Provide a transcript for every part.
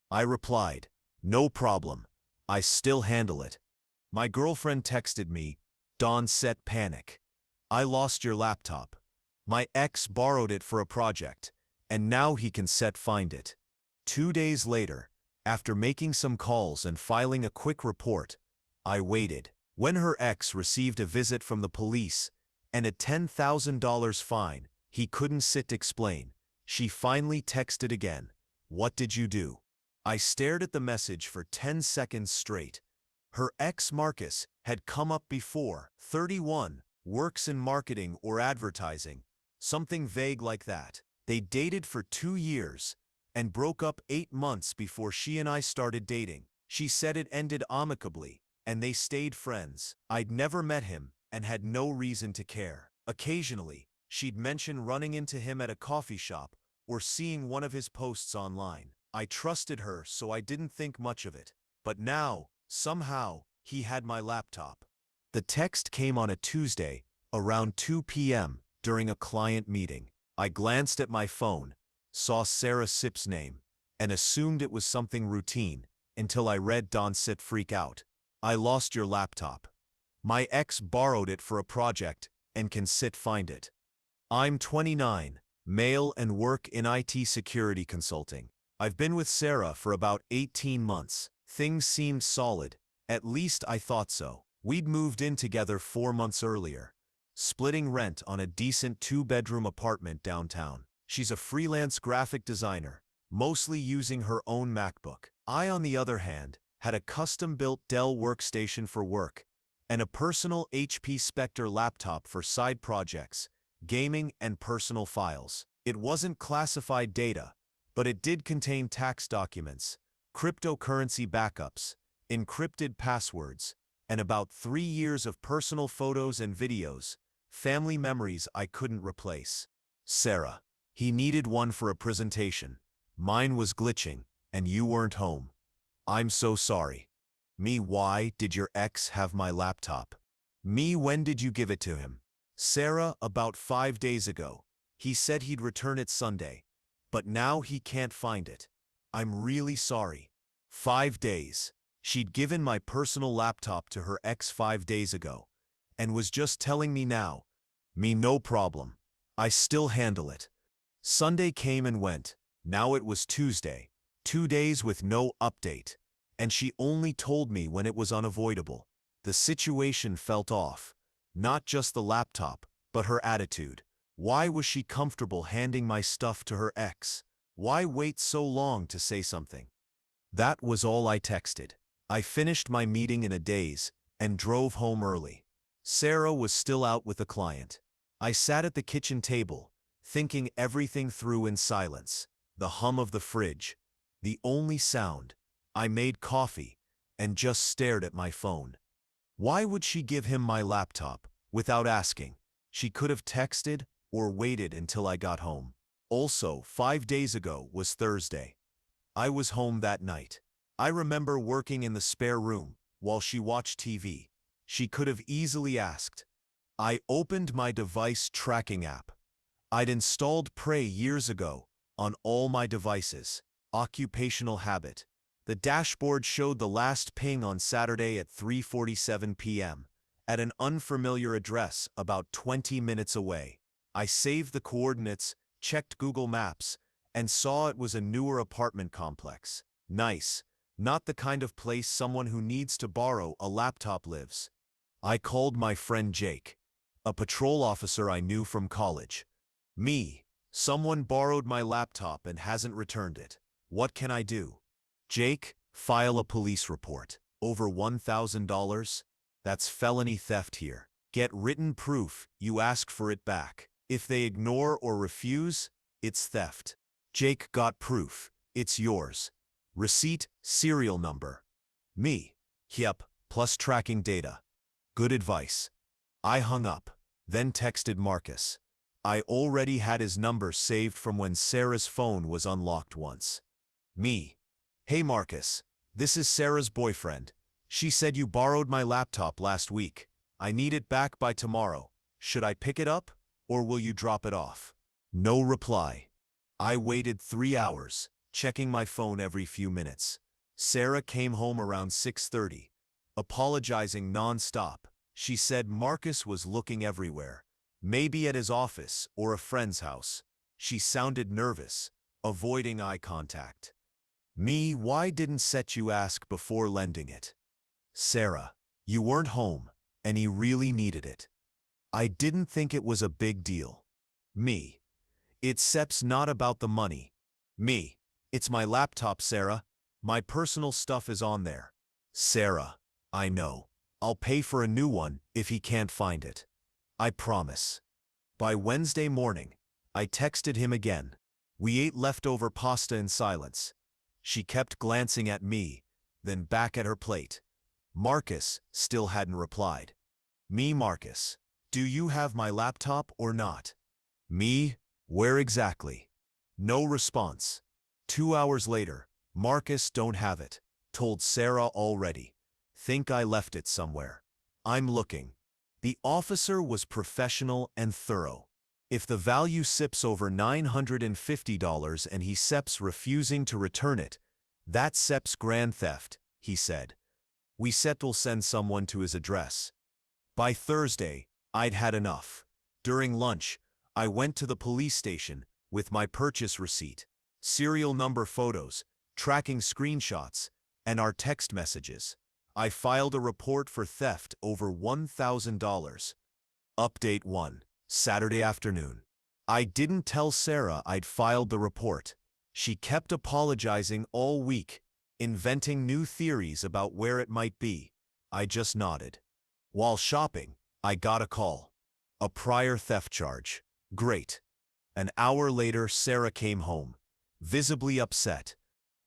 I replied, "No problem. I still handle it." My girlfriend texted me, "Dawn set panic. I lost your laptop. My ex borrowed it for a project, and now he can set find it." 2 days later, after making some calls and filing a quick report, I waited. When her ex received a visit from the police and a $10,000 fine, he couldn't sit to explain. She finally texted again, "What did you do?" I stared at the message for 10 seconds straight. Her ex Marcus had come up before, 31, works in marketing or advertising, something vague like that. They dated for 2 years and broke up 8 months before she and I started dating. She said it ended amicably, and they stayed friends. I'd never met him and had no reason to care. Occasionally, she'd mention running into him at a coffee shop or seeing one of his posts online. I trusted her, so I didn't think much of it. But now, somehow, he had my laptop. The text came on a Tuesday, around 2 p.m., during a client meeting. I glanced at my phone, saw Sarah Sip's name, and assumed it was something routine, until I read Don Sit freak out. "I lost your laptop. My ex borrowed it for a project and can sit find it. I'm 29, male and work in IT security consulting. I've been with Sarah for about 18 months. Things seemed solid, at least I thought so. We'd moved in together 4 months earlier, splitting rent on a decent 2-bedroom apartment downtown. She's a freelance graphic designer, mostly using her own MacBook. I, on the other hand, had a custom-built Dell workstation for work and a personal HP Spectre laptop for side projects, gaming, and personal files. It wasn't classified data, but it did contain tax documents, cryptocurrency backups, encrypted passwords, and about 3 years of personal photos and videos, family memories I couldn't replace. Sarah. He needed one for a presentation. Mine was glitching, and you weren't home. I'm so sorry. Me, why did your ex have my laptop? Me, when did you give it to him? Sarah, about 5 days ago. He said he'd return it Sunday, but now he can't find it. I'm really sorry. 5 days. She'd given my personal laptop to her ex 5 days ago, and was just telling me now. Me, no problem. I still handle it. Sunday came and went. Now it was Tuesday. 2 days with no update, and she only told me when it was unavoidable. The situation felt off. Not just the laptop, but her attitude. Why was she comfortable handing my stuff to her ex? Why wait so long to say something? That was all I texted. I finished my meeting in a daze and drove home early. Sarah was still out with a client. I sat at the kitchen table, thinking everything through in silence. The hum of the fridge, the only sound. I made coffee and just stared at my phone. Why would she give him my laptop without asking? She could have texted or waited until I got home. Also, 5 days ago was Thursday. I was home that night. I remember working in the spare room while she watched TV. She could have easily asked. I opened my device tracking app. I'd installed Pray years ago on all my devices. Occupational habit. The dashboard showed the last ping on Saturday at 3:47 p.m. at an unfamiliar address about 20 minutes away. I saved the coordinates, checked Google Maps, and saw it was a newer apartment complex. Nice. Not the kind of place someone who needs to borrow a laptop lives. I called my friend Jake, a patrol officer I knew from college. Me. Someone borrowed my laptop and hasn't returned it. What can I do? Jake, file a police report. Over $1,000? That's felony theft here. Get written proof you ask for it back. If they ignore or refuse, it's theft. Jake got proof. It's yours. Receipt, serial number. Me. Yep, plus tracking data. Good advice. I hung up, then texted Marcus. I already had his number saved from when Sarah's phone was unlocked once. Me. Hey Marcus, this is Sarah's boyfriend. She said you borrowed my laptop last week. I need it back by tomorrow. Should I pick it up, or will you drop it off? No reply. I waited 3 hours, checking my phone every few minutes. Sarah came home around 6:30, apologizing non-stop. She said Marcus was looking everywhere, maybe at his office or a friend's house. She sounded nervous, avoiding eye contact. Me, why didn't set you ask before lending it? Sarah, you weren't home, and he really needed it. I didn't think it was a big deal. Me, it's Sep's not about the money. Me, it's my laptop, Sarah. My personal stuff is on there. Sarah, I know. I'll pay for a new one if he can't find it. I promise. By Wednesday morning, I texted him again. We ate leftover pasta in silence. She kept glancing at me, then back at her plate. Marcus still hadn't replied. Me, Marcus, do you have my laptop or not? Me, where exactly? No response. 2 hours later, Marcus, don't have it. Told Sarah already. Think I left it somewhere. I'm looking. The officer was professional and thorough. If the value sips over $950 and he Sep's refusing to return it, that's Sep's grand theft, he said. We said we'll send someone to his address. By Thursday, I'd had enough. During lunch, I went to the police station with my purchase receipt, serial number photos, tracking screenshots, and our text messages. I filed a report for theft over $1,000. Update 1. Saturday afternoon. I didn't tell Sarah I'd filed the report. She kept apologizing all week, inventing new theories about where it might be. I just nodded. While shopping, I got a call. A prior theft charge. Great. An hour later, Sarah came home, visibly upset.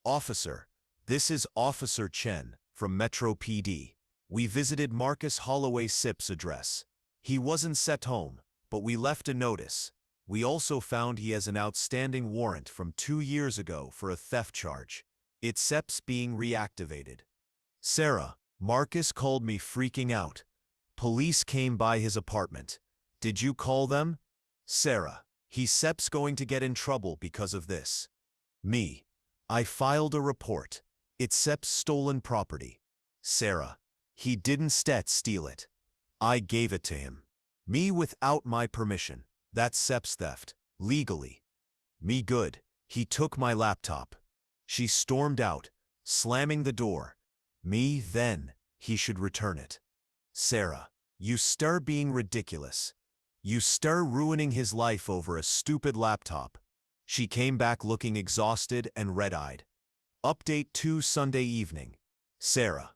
Officer, this is Officer Chen from Metro PD. We visited Marcus Holloway Sip's address. He wasn't set home, but we left a notice. We also found he has an outstanding warrant from 2 years ago for a theft charge. It's Sep's being reactivated. Sarah, Marcus called me freaking out. Police came by his apartment. Did you call them? Sarah, Sep's going to get in trouble because of this. Me, I filed a report. It's Sep's stolen property. Sarah, he didn't steal it. I gave it to him. Me, without my permission. That's Sep's theft, legally. Me, good. He took my laptop. She stormed out, slamming the door. Me, then, he should return it. Sarah, you stir being ridiculous. You stir ruining his life over a stupid laptop. She came back looking exhausted and red-eyed. Update 2 Sunday evening. Sarah.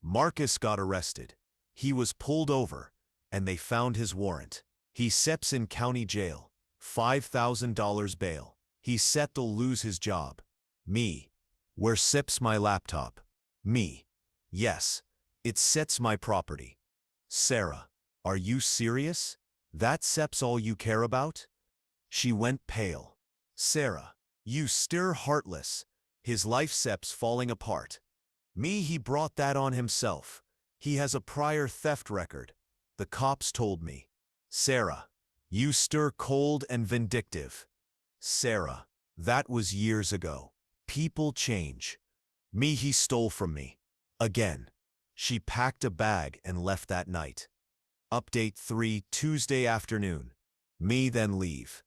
Marcus got arrested. He was pulled over, and they found his warrant. He's Sep's in county jail. $5,000 bail. He's set to lose his job. Me. Where Sep's my laptop? Me. Yes. It Sep's my property. Sarah. Are you serious? That Sep's all you care about? She went pale. Sarah. You stir heartless. His life Sep's falling apart. Me, he brought that on himself. He has a prior theft record. The cops told me. Sarah. You stir cold and vindictive. Sarah. That was years ago. People change. Me, he stole from me. Again. She packed a bag and left that night. Update 3 Tuesday afternoon. Me, then leave.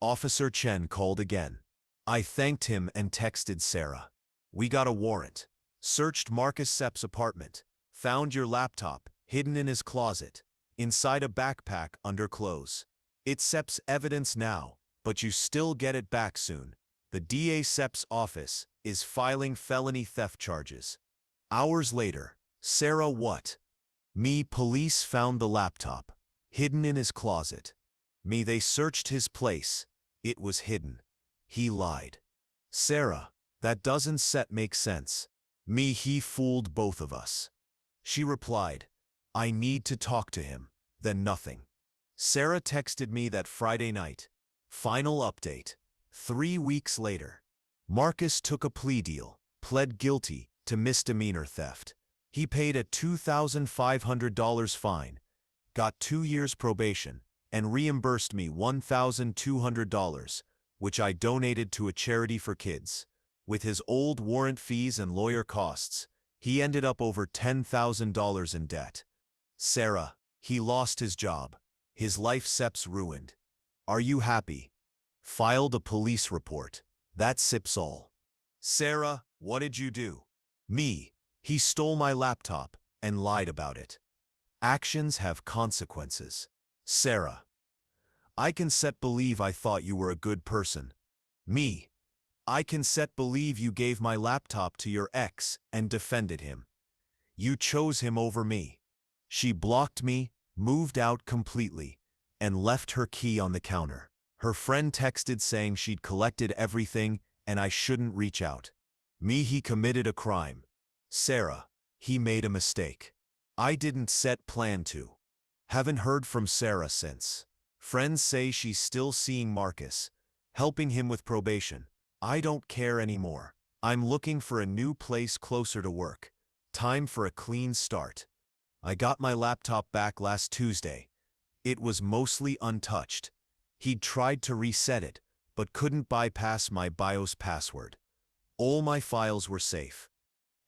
Officer Chen called again. I thanked him and texted Sarah. We got a warrant. Searched Marcus Sep's apartment. Found your laptop, hidden in his closet, inside a backpack under clothes. It's Sep's evidence now, but you still get it back soon. The DA Sep's office is filing felony theft charges. Hours later, Sarah, what? Me, police found the laptop, hidden in his closet. Me, they searched his place. It was hidden. He lied. Sarah, that doesn't make sense. Me, he fooled both of us. She replied, I need to talk to him. Then nothing. Sarah texted me that Friday night. Final update. 3 weeks later. Marcus took a plea deal, pled guilty to misdemeanor theft. He paid a $2,500 fine, got 2 years probation, and reimbursed me $1,200, which I donated to a charity for kids. With his old warrant fees and lawyer costs, he ended up over $10,000 in debt. Sarah, he lost his job. His life sep's ruined. Are you happy? Filed a police report. That sips all. Sarah, what did you do? Me, he stole my laptop and lied about it. Actions have consequences. Sarah, I can set believe I thought you were a good person. Me, I can set believe you gave my laptop to your ex and defended him. You chose him over me. She blocked me, moved out completely, and left her key on the counter. Her friend texted saying she'd collected everything and I shouldn't reach out. Me, he committed a crime. Sarah, he made a mistake. I didn't set plan to. Haven't heard from Sarah since. Friends say she's still seeing Marcus, helping him with probation. I don't care anymore. I'm looking for a new place closer to work. Time for a clean start. I got my laptop back last Tuesday. It was mostly untouched. He'd tried to reset it, but couldn't bypass my BIOS password. All my files were safe.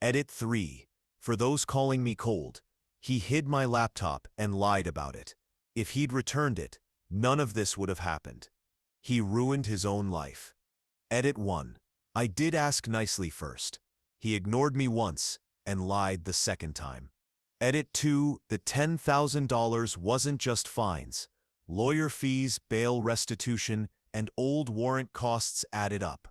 Edit 3. For those calling me cold, he hid my laptop and lied about it. If he'd returned it, none of this would have happened. He ruined his own life. Edit 1. I did ask nicely first. He ignored me once and lied the second time. Edit 2. The $10,000 wasn't just fines. Lawyer fees, bail restitution, and old warrant costs added up.